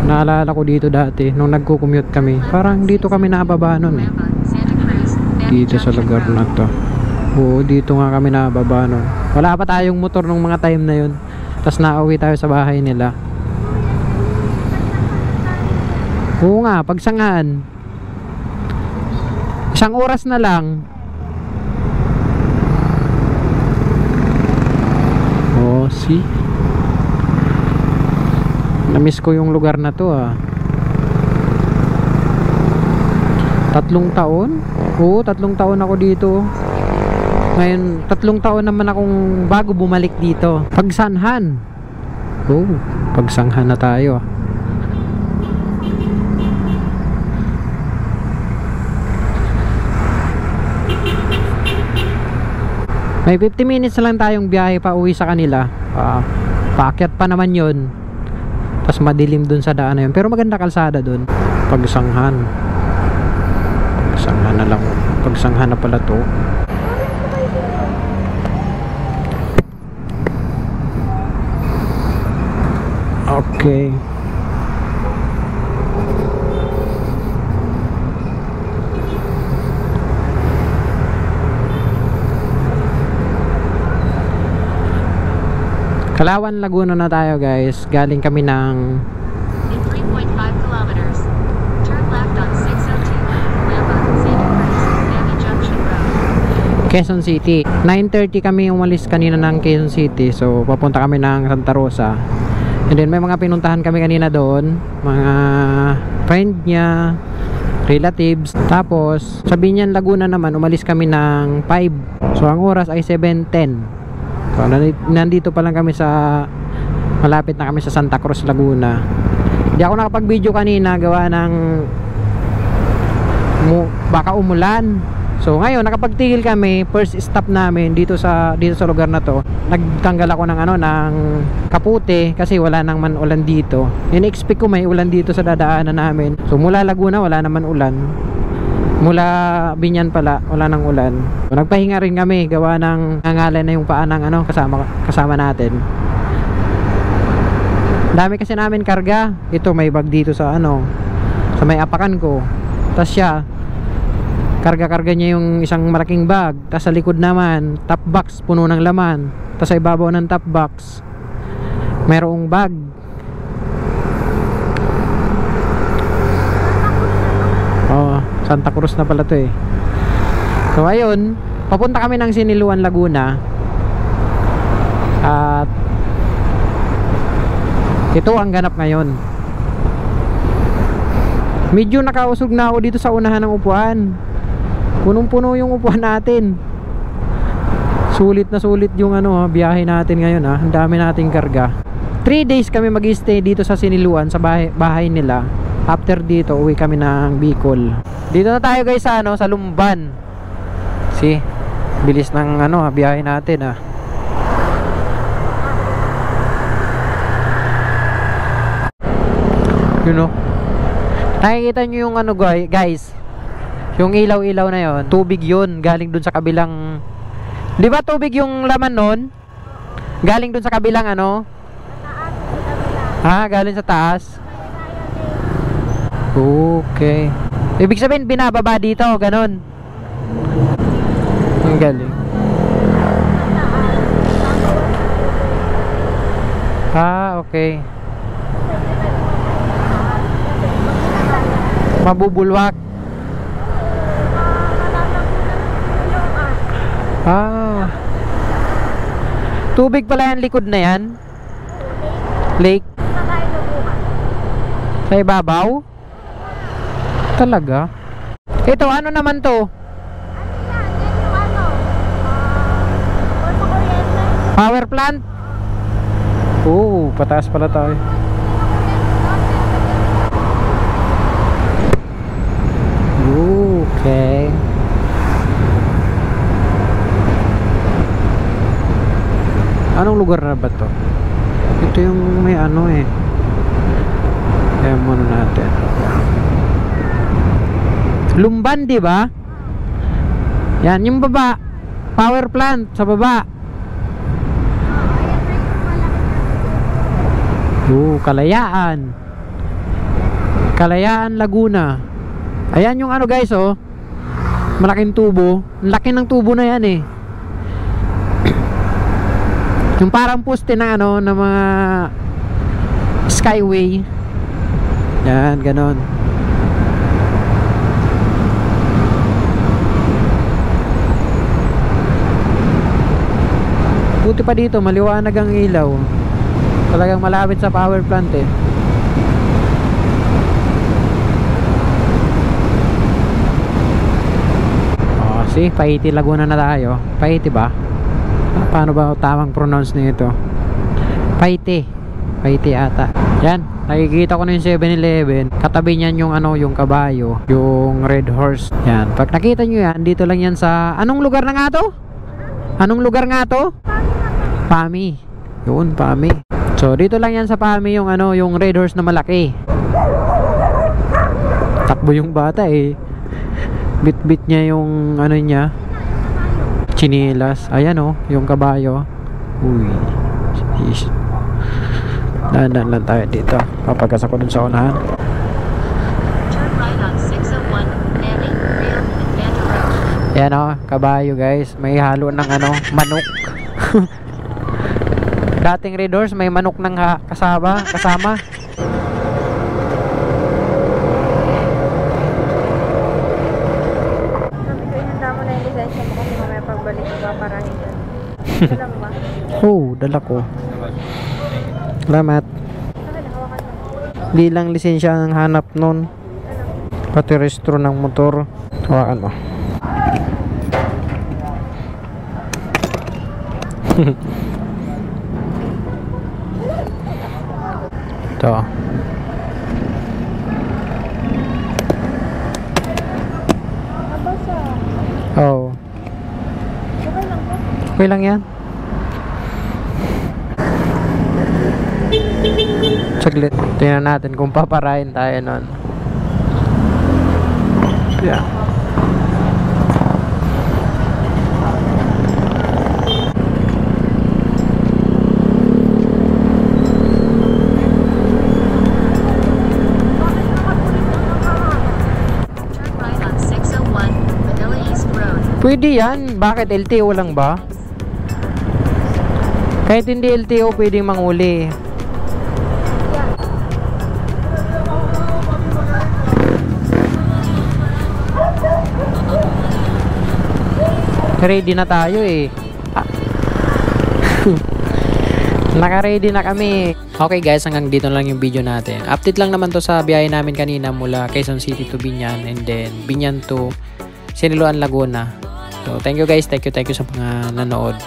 Naalala ko dito dati nung nagko-commute kami. Parang dito kami nababa nun eh. Dito sa lugar na to. Oo, dito nga kami nababa nun. Wala pa tayong motor nung mga time na yun. Tapos nauwi tayo sa bahay nila. Oo nga, Pagsangaan. 1 oras na lang. Oh, see? Namiss ko yung lugar na to ah. 3 taon? Oo, 3 taon ako dito. Ngayon, 3 taon naman akong bago bumalik dito. Pagsanhan. Oo, Pagsanghan na tayo ah. May 50 minutes na lang tayong biyahe pa uwi sa kanila. Paakyat pa naman yun. Tapos madilim dun sa daan na yun. Pero maganda kalsada dun. Pagsanghan. Pagsanghan na lang. Pagsanghan na pala to. Okay. Kalawan, Laguna na tayo guys. Galing kami ng in 3.5 kilometers. Turn left on 602 Lampa, Santa Cruz, Navy Junction Road. Quezon City. 9:30 kami umalis kanina ng Quezon City. So papunta kami ng Santa Rosa. And then may mga pinuntahan kami kanina doon. Mga friend niya, relatives. Tapos sa Binyan, Laguna naman umalis kami ng 5. So ang oras ay 7:10. So, nandito pa lang kami sa malapit na kami sa Santa Cruz, Laguna. Hindi ako nakapag-video kanina gawa ng baka umulan. So ngayon nakapagtigil kami. First stop namin dito sa lugar na to. Nagtanggal ako ng ng kapute kasi wala nang man ulan dito. In-expect ko may ulan dito sa dadaanan namin. So mula Laguna wala naman ulan. Mula Binyan pala wala nang ulan. So, nagpahinga rin kami gawa ng nangalan na yung paa ng kasama natin. Dami kasi namin karga. Ito may bag dito sa sa may apakan ko. Tapos siya karga niya yung isang malaking bag. Tapos sa likod naman top box puno ng laman. Tapos sa ibabaw ng top box mayroong bag. Santa Cruz na pala to eh. So ayun, papunta kami ng Siniluan, Laguna. At ito ang ganap ngayon. Medyo nakausog na ako dito sa unahan ng upuan. Punong-puno yung upuan natin. Sulit na sulit yung biyahe natin ngayon ha. Ang dami nating karga. 3 days kami mag-stay dito sa Siniluan sa bahay nila. After dito uwi kami ng Bicol. Dito na tayo guys sa sa Lumban. See, bilis ng biyahe natin ah. Nakikita nyo yung guys, yung ilaw-ilaw na yon, tubig yun, galing dun sa kabilang. Di ba tubig yung laman nun? Galing dun sa kabilang galing sa taas. Okay. Ibig sabihin binababa dito, ganun. Ang galing. Okay. Mabubulwak. Tubig pala yung likod na yan. Lake. Sa ibabaw? Talaga? Ito, naman to? Power plant? Pataas pala tayo. Okay. Anong lugar na ba to? Ito yung may Ayan muna natin. Lumban, di ba? Yan, yung baba. Power plant sa baba. Kalayaan. Kalayaan, Laguna. Ayan yung ano guys, oh. Malaking tubo. Laki ng tubo na yan eh. Yung parang poste ng ano, ng mga skyway. Yan, ganon. Buti pa dito, maliwanag ang ilaw. Talagang malapit sa power plant eh. Oh, see, Paiti Laguna na tayo. Paiti ba? Paano ba tamang pronounce nito? Paiti. Paiti ata. Yan, nakikita ko na yung 7-Eleven. Katabi niyan yung ano, yung kabayo, yung red horse. Yan, pag nakita nyo yan, dito lang yan sa anong lugar na nga to? Anong lugar nga to? Pami. Yun, Pami. So dito lang yan sa Pami yung ano, yung red horse na malaki. Takbo yung bata eh. Bit-bit niya yung ano niya. Chinilas. Ayan oh, yung kabayo. Uy. Dahan-dahan lang tayo dito. Papagas ako dun sa unahan. Turn right on 601, Manning, Real, and Banda Road. Ayan oh, kabayo guys. May halo ng ano, manok. Dating red horse, may manok ng kasama. Sabi ko, ihanda mo na yung lisensya mo kasi mamaya pagbalik ko paparahin ka. Dala mo ba? Oh, dala ko. Salamat. Bakit hawakan mo? Di lang lisensya ang hanap nun. Pati restro ng motor. Hawakan mo. Ito. Nabasa. Oh. Okay lang po. Okay lang yan. Saglit. Tingnan natin kung paparahin tayo nun. Yeah. Turn right on 601, Manila East Road. Pwede yan. Bakit LTO lang ba? Kahit hindi LTO pwedeng manguli. Ready na tayo eh. Naka-ready na kami. Okay guys, hanggang dito lang yung video natin. Update lang naman to sa biyahe namin kanina mula Quezon City to Biñan and then Biñan to Siniloan, Laguna. So thank you guys, thank you sa mga nanood.